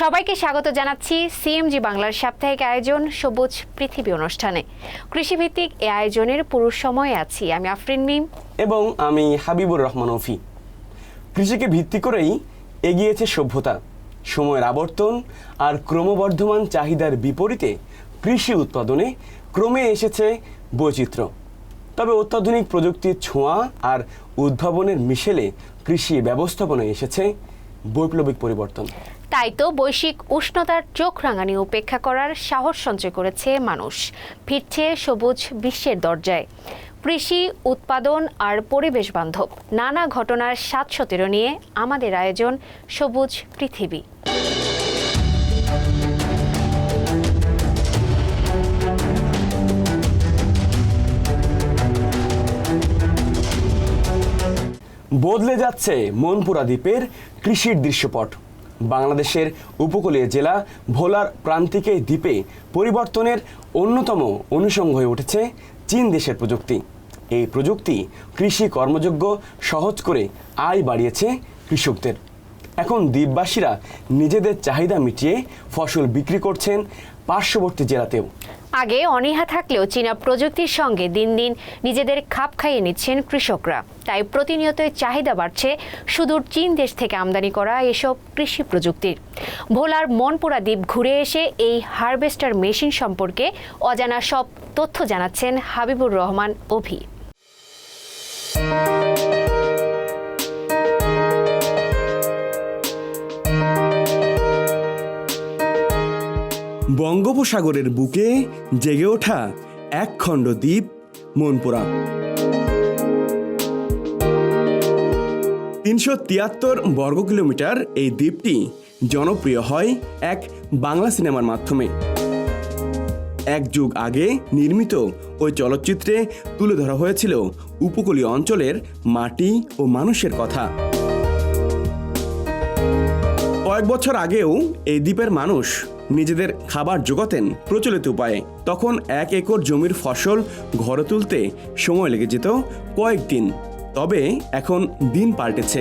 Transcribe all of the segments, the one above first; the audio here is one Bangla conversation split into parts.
সবাইকে স্বাগত জানাচ্ছি সিএমজি বাংলার সাপ্তাহিক আয়োজন সবুজ পৃথিবী অনুষ্ঠানে। কৃষিভিত্তিক এই আয়োজনের পুরো সময় আছি আমি আফরিন মিম এবং আমি হাবিবুর রহমান অফি। কৃষিকে ভিত্তি করেই এগিয়েছে সভ্যতা। সময়ের আবর্তন আর ক্রমবর্ধমান চাহিদার বিপরীতে কৃষি উৎপাদনে ক্রমে এসেছে বৈচিত্র্য। তবে অত্যাধুনিক প্রযুক্তির ছোঁয়া আর উদ্ভাবনের মিশেলে কৃষি ব্যবস্থাপনায় এসেছে বৈপ্লবিক পরিবর্তন। তাই তো বৈশ্বিক উষ্ণতার চোখ রাঙানি উপেক্ষা করার সাহস সঞ্চয় করেছে মানুষ, ফিরছে সবুজ বিশ্বের দরজায়। কৃষি উৎপাদন আর পরিবেশ বান্ধব নানা ঘটনার ৭১৭ নিয়ে আমাদের আয়োজন সবুজ পৃথিবী। বদলে যাচ্ছে মনপুরা দ্বীপের কৃষির দৃশ্যপট। বাংলাদেশের উপকূলীয় জেলা ভোলার প্রান্তিক এই দ্বীপে পরিবর্তনের অন্যতম অনুষঙ্গ হয়ে উঠেছে চীন দেশের প্রযুক্তি। এই প্রযুক্তি কৃষি কর্মযোগ্য সহজ করে আয় বাড়িয়েছে কৃষকদের। এখন দ্বীপবাসীরা নিজেদের চাহিদা মিটিয়ে ফসল বিক্রি করছেন পার্শ্ববর্তী জেলাতেও। আগে অনীহা থাকলেও চীনা প্রযুক্তির সঙ্গে দিন দিন নিজেদের খাপ খাইয়ে নিচ্ছেন কৃষকরা। তাই প্রতিনিয়তই চাহিদা বাড়ছে সুদূর চীন দেশ থেকে আমদানি করা এসব কৃষি প্রযুক্তির। ভোলার মনপুরা দ্বীপ ঘুরে এসে এই হারভেস্টার মেশিন সম্পর্কে অজানা সব তথ্য জানাচ্ছেন হাবিবুর রহমান অভি। বঙ্গোপসাগরের বুকে জেগে ওঠা একখণ্ড দ্বীপ মনপুরা। ৩৭৩ বর্গ কিলোমিটার এই দ্বীপটি জনপ্রিয় হয় এক বাংলা সিনেমার মাধ্যমে। এক যুগ আগে নির্মিত ওই চলচ্চিত্রে তুলে ধরা হয়েছিল উপকূলীয় অঞ্চলের মাটি ও মানুষের কথা। কয়েক বছর আগেও এই দ্বীপের মানুষ নিজেদের খাবার জোগাতেন প্রচলিত উপায়ে। তখন ১ একর জমির ফসল ঘরে তুলতে সময় লেগে যেত কয়েকদিন। তবে এখন দিন পাল্টেছে।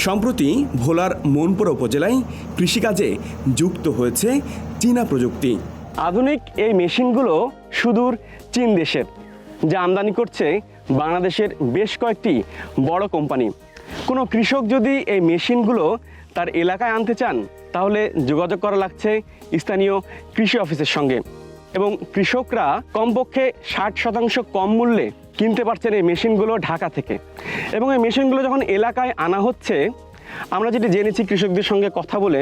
সম্প্রতি ভোলার মনপুরা উপজেলায় কৃষিকাজে যুক্ত হয়েছে চীনা প্রযুক্তি। আধুনিক এই মেশিনগুলো সুদূর চীন দেশের, যা আমদানি করছে বাংলাদেশের বেশ কয়েকটি বড় কোম্পানি। কোনো কৃষক যদি এই মেশিনগুলো তার এলাকায় আনতে চান তাহলে যোগাযোগ করা লাগছে স্থানীয় কৃষি অফিসের সঙ্গে, এবং কৃষকরা কমপক্ষে ৬০% কম মূল্যে কিনতে পারছেন এই মেশিনগুলো ঢাকা থেকে। এবং এই মেশিনগুলো যখন এলাকায় আনা হচ্ছে, আমরা যেটি জেনেছি কৃষকদের সঙ্গে কথা বলে,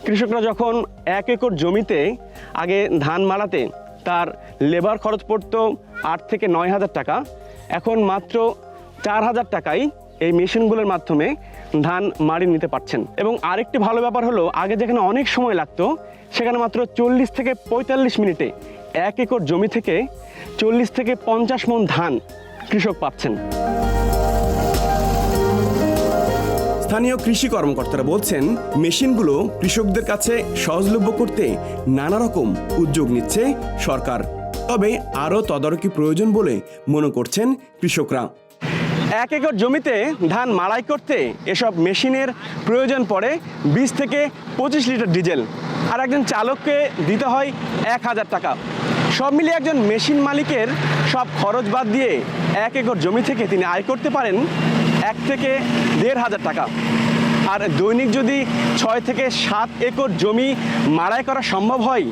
কৃষকরা যখন ১ একর জমিতে আগে ধান মাড়াতে তার লেবার খরচ পড়তো ৮ থেকে ৯ হাজার টাকা, এখন মাত্র ৪,০০০ টাকায় এই মেশিনগুলোর মাধ্যমে ধান মাড়িয়ে নিতে পারছেন। এবং আরেকটি ভালো ব্যাপার হলো, আগে যেখানে অনেক সময় লাগতো সেখানে মাত্র ৪০ থেকে ৪৫ মিনিটে ১ একর জমি থেকে ৪০ থেকে ৫০ মণ ধান কৃষক পাচ্ছেন। স্থানীয় কৃষি কর্মকর্তারা বলছেন, মেশিনগুলো কৃষকদের কাছে সহজলভ্য করতে নানা রকম উদ্যোগ নিচ্ছে সরকার। তবে আরও তদারকি প্রয়োজন বলে মনে করছেন কৃষকরা। ১ একর জমিতে ধান মাড়াই করতে এসব মেশিনের প্রয়োজন পড়ে ২০ থেকে ২৫ লিটার ডিজেল, আর একজন চালককে দিতে হয় ১,০০০ টাকা। সব মিলিয়ে একজন মেশিন মালিকের সব খরচ বাদ দিয়ে ১ একর জমি থেকে তিনি আয় করতে পারেন ১ থেকে ১,৫০০ টাকা। আর দৈনিক যদি ৬ থেকে ৭ একর জমি মাড়াই করা সম্ভব হয়,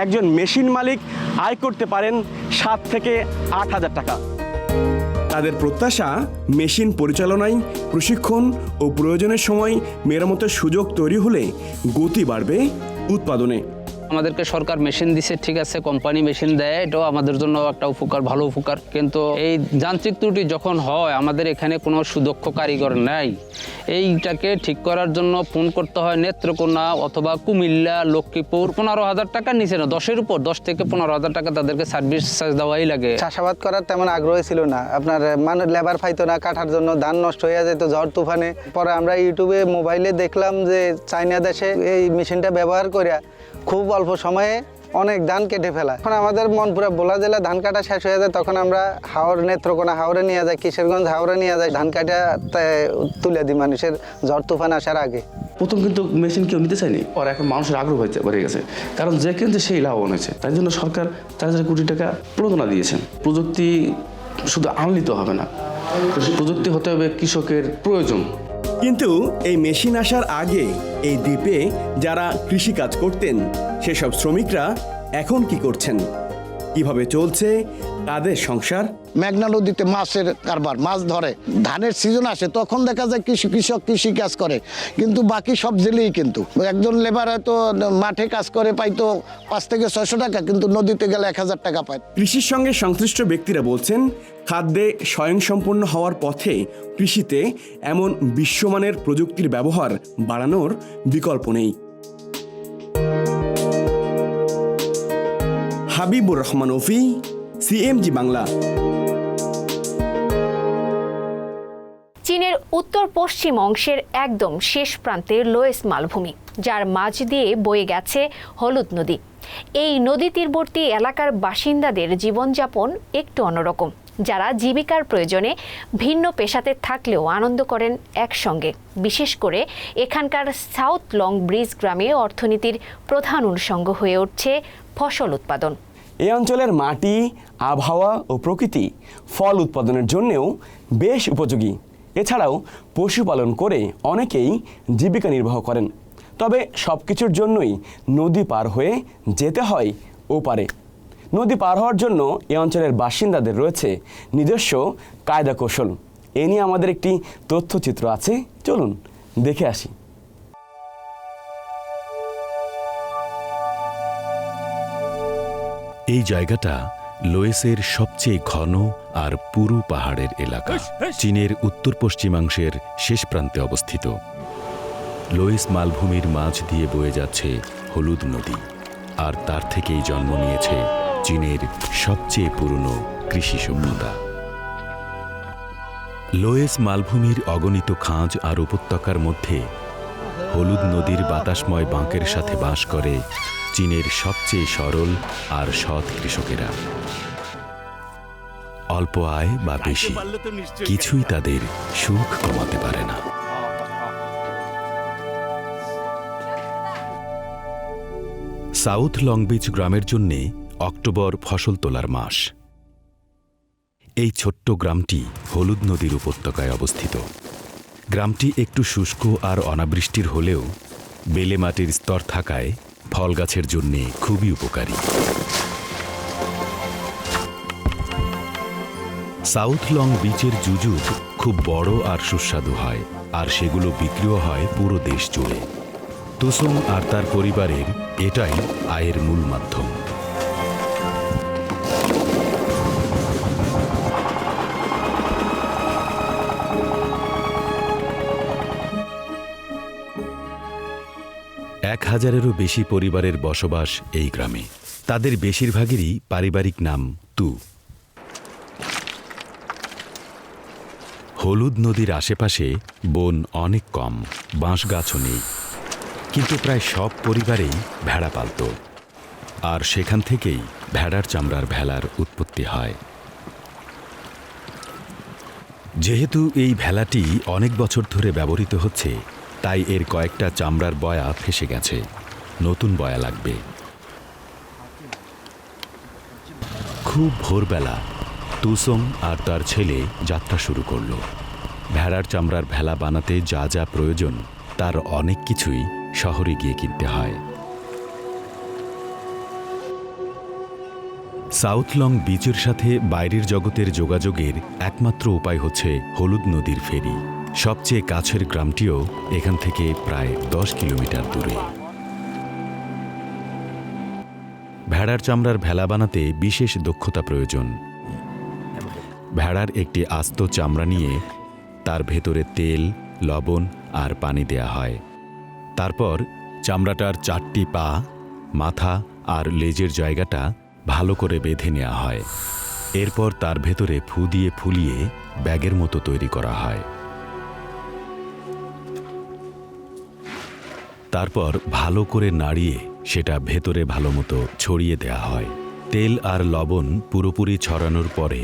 একজন মেশিন মালিক আয় করতে পারেন ৭ থেকে ৮,০০০ টাকা। তাদের প্রত্যাশা, মেশিন পরিচালনায় প্রশিক্ষণ ও প্রয়োজনের সময় মেরামতের সুযোগ তৈরি হলে গতি বাড়বে উৎপাদনে। আমাদেরকে সরকার মেশিন দিছে, ঠিক আছে, কোম্পানি মেশিন দেয়, এটাও আমাদের জন্য একটা উপকার, ভালো উপকার। কিন্তু এই যান্ত্রিক ত্রুটি যখন হয়, আমাদের এখানে কোনো সুদক্ষ কারিগর নাই। এইটাকে ঠিক করার জন্য ফোন করতে হয় নেত্রকোনা অথবা কুমিল্লা, লক্ষ্মীপুর। ১৫,০০০ টাকার নিচে না, 10-এর উপর, 10 থেকে 15,০০০ টাকা তাদেরকে সার্ভিস চার্জ দেওয়াই লাগে। চাষাবাদ করার তেমন আগ্রহী ছিল না, আপনার মানে লেবার পাইতো না কাটার জন্য, ধান নষ্ট হয়ে যেত ঝড় তুফানে। পরে আমরা ইউটিউবে মোবাইলে দেখলাম যে চাইনা দেশে এই মেশিনটা ব্যবহার করে খুব অল্প সময়ে অনেক ধান কেটে ফেলা। এখন আমাদের মনপুরা বোলা জেলা ধান কাটা শেষ হয়ে যায়, তখন আমরা হাওর নেত্রকোনা হাওরে নিয়ে যাই, কিশোরগঞ্জ হাওরে নিয়ে যাই, ধান কাটা তুলে দিই মানুষের ঝড় তুফান আসার আগে। প্রথম কিন্তু মেশিন কেউ নিতে চায়নি, আর এখন মানুষের আগ্রহ বেড়ে গেছে, কারণ যে কিনছে সেই লাভবান হয়েছে। তাই জন্য সরকার 4,000 কোটি টাকা প্রণোদনা দিয়েছেন। প্রযুক্তি শুধু আনলিত হবে না, প্রযুক্তি হতে হবে কৃষকের প্রয়োজন। কিন্তু এই মেশিন আসার আগে এই দ্বীপে যারা কৃষিকাজ করতেন সেসব শ্রমিকরা এখন কি করছেন, কিভাবে চলছে তাদের সংসার? মেঘনা নদীতে মাছের কারবার, মাছ ধরে, ধানের সিজন আসে তখন দেখা যায় কৃষক কৃষি কাজ করে, কিন্তু বাকি সব জেলেই কিন্তু একজন লেবার হয়তো মাঠে কাজ করে পাইতো 5 থেকে 600 টাকা, কিন্তু নদীতে গেলে 1000 টাকা পায়। কৃষির সঙ্গে সংশ্লিষ্ট ব্যক্তিরা বলছেন খাদ্যে স্বয়ংসম্পন্ন হওয়ার পথে কৃষিতে এমন বিশ্বমানের প্রযুক্তির ব্যবহার বাড়ানোর বিকল্প নেই। হাবিবুর রহমান অফি, CMG বাংলা। চীনের উত্তর পশ্চিম অংশের একদম শেষ প্রান্তে লোয়েস মালভূমি, যার মাঝ দিয়ে বয়ে গেছে হলুদ নদী। এই নদী তীরবর্তী এলাকার বাসিন্দাদের জীবনযাপন একটু অন্যরকম, যারা জীবিকার প্রয়োজনে ভিন্ন পেশাতে থাকলেও আনন্দ করেন একসঙ্গে। বিশেষ করে এখানকার সাউথ লং ব্রিজ গ্রামে অর্থনীতির প্রধান অনুষঙ্গ হয়ে উঠছে ফসল উৎপাদন। এই অঞ্চলের মাটি, আবহাওয়া ও প্রকৃতি ফল উৎপাদনের জন্যেও বেশ উপযোগী। এছাড়াও পশুপালন করে অনেকেই জীবিকা নির্বাহ করেন। তবে সব কিছুর জন্যই নদী পার হয়ে যেতে হয় ওপারে। নদী পার হওয়ার জন্য এ অঞ্চলের বাসিন্দাদের রয়েছে নিজস্ব কায়দা কৌশল। এ নিয়ে আমাদের একটি তথ্যচিত্র আছে, চলুন দেখে আসি। এই জায়গাটা লোয়েসের সবচেয়ে ঘন আর পুরু পাহাড়ের এলাকা, চীনের উত্তর পশ্চিমাংশের শেষ প্রান্তে অবস্থিত। লোয়েস মালভূমির মাঝ দিয়ে বয়ে যাচ্ছে হলুদ নদী, আর তার থেকেই জন্ম নিয়েছে চীনের সবচেয়ে পুরনো কৃষি সভ্যতা। লোয়েস মালভূমির অগণিত খাঁজ আর উপত্যকার মধ্যে হলুদ নদীর বাতাসময় বাঁকের সাথে বাস করে চীনের সবচেয়ে সরল আর সৎ কৃষকেরা। অল্প আয় বা বেশি, কিছুই তাদের সুখ কমাতে পারে না। সাউথ লং বিচ গ্রামের জন্যে অক্টোবর ফসল তোলার মাস। এই ছোট্ট গ্রামটি হলুদ নদীর উপত্যকায় অবস্থিত। গ্রামটি একটু শুষ্ক আর অনাবৃষ্টির হলেও বেলে মাটির স্তর থাকায় ফল গাছের জন্যে খুবই উপকারী। সাউথ লং বিচের জুজুক খুব বড় আর সুস্বাদু হয়, আর সেগুলো বিক্রিও হয় পুরো দেশ জুড়ে। তুসং আর তার পরিবারের এটাই আয়ের মূল মাধ্যম। এক 1000-এরও বেশি পরিবারের বসবাস এই গ্রামে। তাদের বেশিরভাগেরই পারিবারিক নাম তু। হলুদ নদীর আশেপাশে বন অনেক কম, বাঁশ গাছও নেই, কিন্তু প্রায় সব পরিবারেই ভেড়া পালত, আর সেখান থেকেই ভেড়ার চামড়ার ভেলার উৎপত্তি হয়। যেহেতু এই ভেলাটি অনেক বছর ধরে ব্যবহৃত হচ্ছে, তাই এর কয়েকটা চামড়ার বয়া ফেসে গেছে, নতুন বয়া লাগবে। খুব ভোরবেলা তুসং আর তার ছেলে যাত্রা শুরু করল। ভেড়ার চামড়ার ভেলা বানাতে যা যা প্রয়োজন তার অনেক কিছুই শহরে গিয়ে কিনতে হয়। সাউথ লং বিচের সাথে বাইরের জগতের যোগাযোগের একমাত্র উপায় হচ্ছে হলুদ নদীর ফেরি। সবচেয়ে কাছের গ্রামটিও এখান থেকে প্রায় 10 কিলোমিটার দূরে। ভেড়ার চামড়ার ভেলা বানাতে বিশেষ দক্ষতা প্রয়োজন। ভেড়ার একটি আস্ত চামড়া নিয়ে তার ভেতরে তেল, লবণ আর পানি দেয়া হয়। তারপর চামড়াটার 4টি পা, মাথা আর লেজের জায়গাটা ভালো করে বেঁধে নেওয়া হয়। এরপর তার ভেতরে ফু দিয়ে ফুলিয়ে ব্যাগের মতো তৈরি করা হয়। তারপর ভালো করে নাড়িয়ে সেটা ভেতরে ভালোমতো ছড়িয়ে দেয়া হয়। তেল আর লবণ পুরোপুরি ছড়ানোর পরে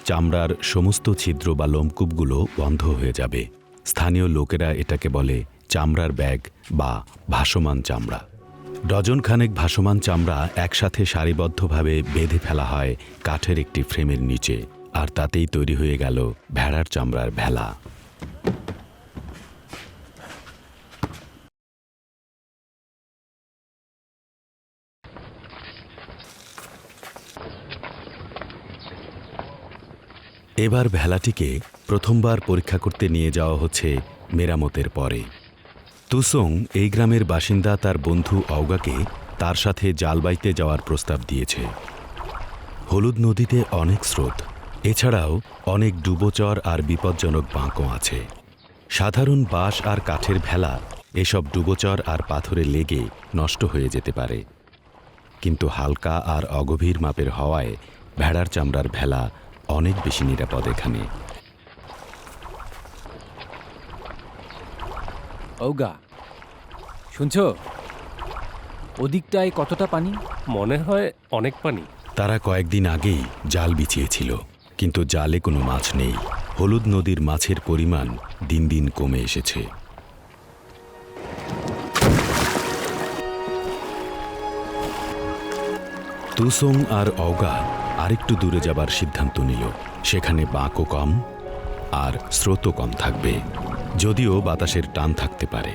চামড়ার সমস্ত ছিদ্র বা লোমকূপগুলো বন্ধ হয়ে যাবে। স্থানীয় লোকেরা এটাকে বলে চামড়ার ব্যাগ বা ভাসমান চামড়া। ডজনখানেক ভাসমান চামড়া একসাথে সারিবদ্ধভাবে বেঁধে ফেলা হয় কাঠের একটি ফ্রেমের নিচে, আর তাতেই তৈরি হয়ে গেল ভেড়ার চামড়ার ভেলা। এবার ভেলাটিকে প্রথমবার পরীক্ষা করতে নিয়ে যাওয়া হচ্ছে মেরামতের পরে। তুসং এই গ্রামের বাসিন্দা তার বন্ধু অওগাকে তার সাথে জাল বাইতে যাওয়ার প্রস্তাব দিয়েছে। হলুদ নদীতে অনেক স্রোত, এছাড়াও অনেক ডুবোচর আর বিপজ্জনক বাঁকও আছে। সাধারণ বাঁশ আর কাঠের ভেলা এসব ডুবোচর আর পাথরে লেগে নষ্ট হয়ে যেতে পারে, কিন্তু হালকা আর অগভীর মাপের হওয়ায় ভেড়ার চামড়ার ভেলা অনেক বেশি নিরাপদ এখানে। ওগা, শুনছো? ওদিকটায় কতটা পানি? মনে হয় অনেক পানি। তারা কয়েকদিন আগেই জাল বিছিয়েছিল, কিন্তু জালে কোনো মাছ নেই। হলুদ নদীর মাছের পরিমাণ দিন দিন কমে এসেছে। তুসং আর অওগা আরেকটু দূরে যাবার সিদ্ধান্ত নিল। সেখানে বাঁকও কম আর স্রোতও কম থাকবে, যদিও বাতাসের টান থাকতে পারে।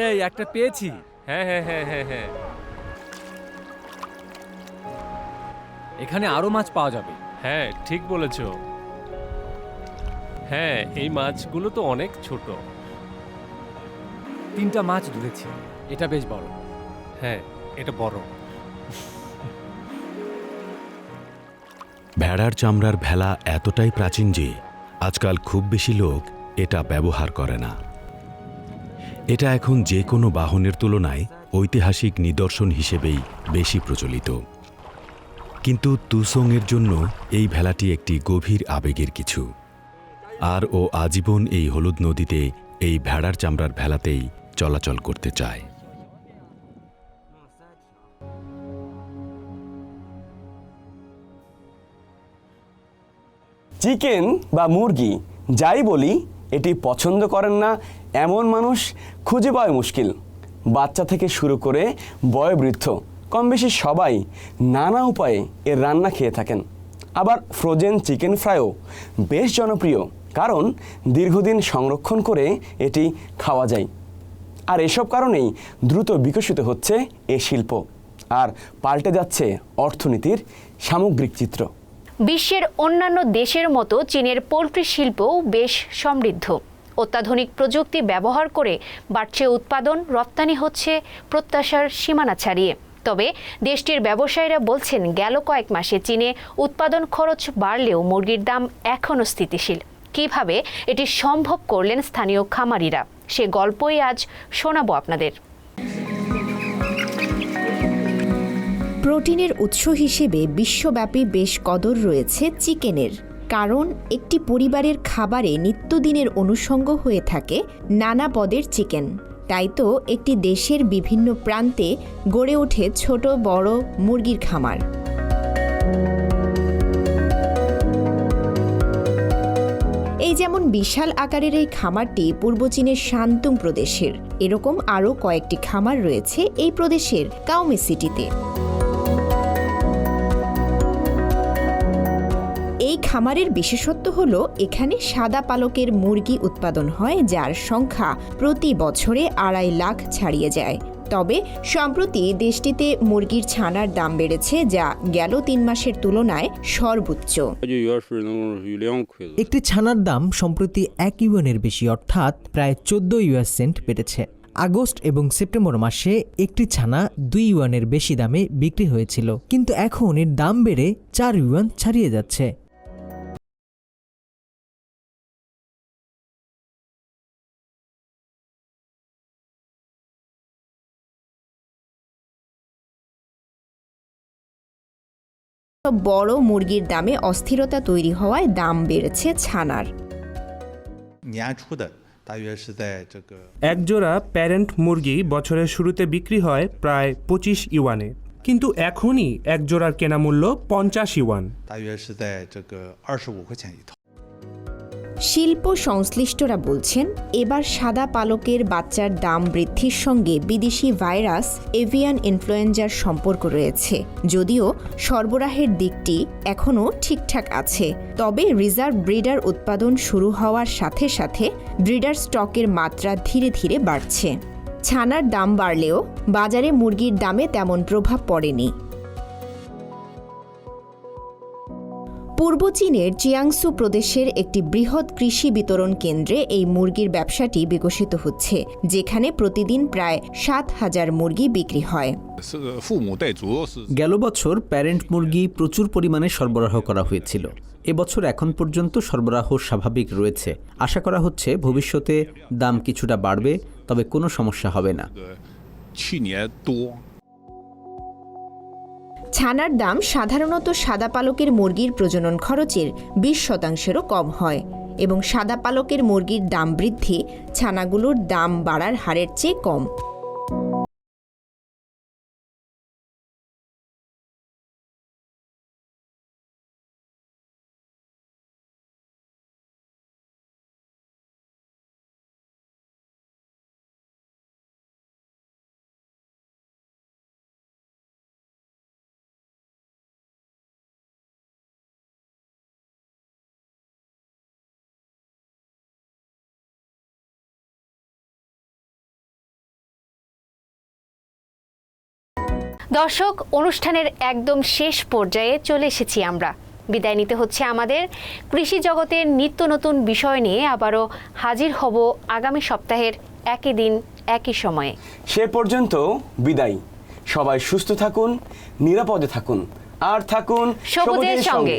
এই একটা পেয়েছি। হ্যাঁ হ্যাঁ হ্যাঁ হ্যাঁ হ্যাঁ এখানে আরো মাছ পাওয়া যাবে। হ্যাঁ ঠিক বলেছ। হ্যাঁ, এই মাছগুলো তো অনেক ছোট। 3টা মাছ ধরেছি। এটা বেশ বড়। হ্যাঁ, এটা বড়। ভেড়ার চামড়ার ভেলা এতটাই প্রাচীন যে আজকাল খুব বেশি লোক এটা ব্যবহার করে না। এটা এখন যে কোনো বাহনের তুলনায় ঐতিহাসিক নিদর্শন হিসেবেই বেশি প্রচলিত। কিন্তু তুসংয়ের জন্য এই ভেলাটি একটি গভীর আবেগের কিছু, আর ও আজীবন এই হলুদ নদীতে এই ভেড়ার চামড়ার ভেলাতেই চলাচল করতে চায়। চিকেন বা মুরগি যাই বলি, এটি পছন্দ করেন না এমন মানুষ খুঁজে পাওয়া মুশকিল। বাচ্চা থেকে শুরু করে বয়োবৃদ্ধ কম বেশি সবাই নানা উপায়ে এর রান্না খেয়ে থাকেন। আবার ফ্রোজেন চিকেন ফ্রাইও বেশ জনপ্রিয়, কারণ দীর্ঘদিন সংরক্ষণ করে এটি খাওয়া যায়। আর এসব কারণেই দ্রুত বিকশিত হচ্ছে এ শিল্প, আর পাল্টে যাচ্ছে অর্থনীতির সামগ্রিক চিত্র। বিশ্বের অন্যান্য দেশের মতো চীনের পোলট্রি শিল্পও বেশ সমৃদ্ধ। অত্যাধুনিক প্রযুক্তি ব্যবহার করে বাড়ছে উৎপাদন, রপ্তানি হচ্ছে প্রত্যাশার সীমানা ছাড়িয়ে। তবে দেশটির ব্যবসায়ীরা বলছেন, গেল কয়েক মাসে চীনে উৎপাদন খরচ বাড়লেও মুরগির দাম এখনও স্থিতিশীল। কিভাবে এটি সম্ভব করলেন স্থানীয় খামারিরা, সে গল্পই আজ শোনাবো আপনাদের। প্রোটিনের উৎস হিসেবে বিশ্বব্যাপী বেশ কদর রয়েছে চিকেনের, কারণ একটি পরিবারের খাবারে নিত্যদিনের অনুষঙ্গ হয়ে থাকে নানা পদের চিকেন। তাই তো একটি দেশের বিভিন্ন প্রান্তে গড়ে ওঠে ছোট বড় মুরগির খামার। এই যেমন বিশাল আকারের এই খামারটি পূর্ব চীনের শান্তুং প্রদেশের। এরকম আরও কয়েকটি খামার রয়েছে এই প্রদেশের কাওমে সিটিতে। এই খামারের বিশেষত্ব হল এখানে সাদা পালকের মুরগি উৎপাদন হয়, যার সংখ্যা প্রতি বছরে 2.5 লাখ ছাড়িয়ে যায়। তবে সম্প্রতি দেশটিতে মুরগির ছানার দাম বেড়েছে, যা গেল 3 মাসের তুলনায় সর্বোচ্চ। একটি ছানার দাম সম্প্রতি 1 ইউয়ানের বেশি, অর্থাৎ প্রায় 14 ইউএস সেন্ট বেড়েছে। আগস্ট এবং সেপ্টেম্বর মাসে একটি ছানা 2 ইউয়ানের বেশি দামে বিক্রি হয়েছিল, কিন্তু এখন এর দাম বেড়ে 4 ইউয়ান ছাড়িয়ে যাচ্ছে। বড় মুরগির দামে অস্থিরতা তৈরি হওয়ায় দাম বেড়েছে ছানার। একজোড়া প্যারেন্ট মুরগি বছরের শুরুতে বিক্রি হয় প্রায় 25 ইউয়ানে, কিন্তু এখনই এক জোড়ার কেনা মূল্য 50 ইউয়ান। শিল্প সংশ্লিষ্টরা বলছেন, এবার সাদা পালকের বাচ্চার দাম বৃদ্ধির সঙ্গে বিদেশি ভাইরাস এভিয়ান ইনফ্লুয়েঞ্জার সম্পর্ক রয়েছে। যদিও সরবরাহের দিকটি এখনও ঠিকঠাক আছে, তবে রিজার্ভ ব্রিডার উৎপাদন শুরু হওয়ার সাথে সাথে ব্রিডার স্টকের মাত্রা ধীরে ধীরে বাড়ছে। ছানার দাম বাড়লেও বাজারে মুরগির দামে তেমন প্রভাব পড়েনি। পূর্ব চীনের জিয়াংসু প্রদেশের একটি বৃহৎ কৃষি বিতরণ কেন্দ্রে এই মুরগির ব্যবসাটি বিকশিত হচ্ছে, যেখানে প্রতিদিন প্রায় 7,000 মুরগি বিক্রি হয়। গেল বছর প্যারেন্ট মুরগি প্রচুর পরিমাণে সরবরাহ করা হয়েছিল। এবছর এখন পর্যন্ত সরবরাহ স্বাভাবিক রয়েছে। আশা করা হচ্ছে ভবিষ্যতে দাম কিছুটা বাড়বে, তবে কোনো সমস্যা হবে না। ছানার দাম সাধারণত সাদা পালকের মুরগির প্রজনন খরচের 20%-এরও কম হয়, এবং সাদা পালকের মুরগির দাম বৃদ্ধি ছানাগুলোর দাম বাড়ার হারের চেয়ে কম। দর্শক, অনুষ্ঠানের একদম শেষ পর্যায়ে চলে এসেছি আমরা। বিদায় নিতে হচ্ছে আমাদের। কৃষি জগতের নিত্য নতুন বিষয় নিয়ে আবারও হাজির হব আগামী সপ্তাহের একই দিন একই সময়ে। সে পর্যন্ত বিদায়। সবাই সুস্থ থাকুন, নিরাপদে থাকুন, আর থাকুন সবুজের সঙ্গে।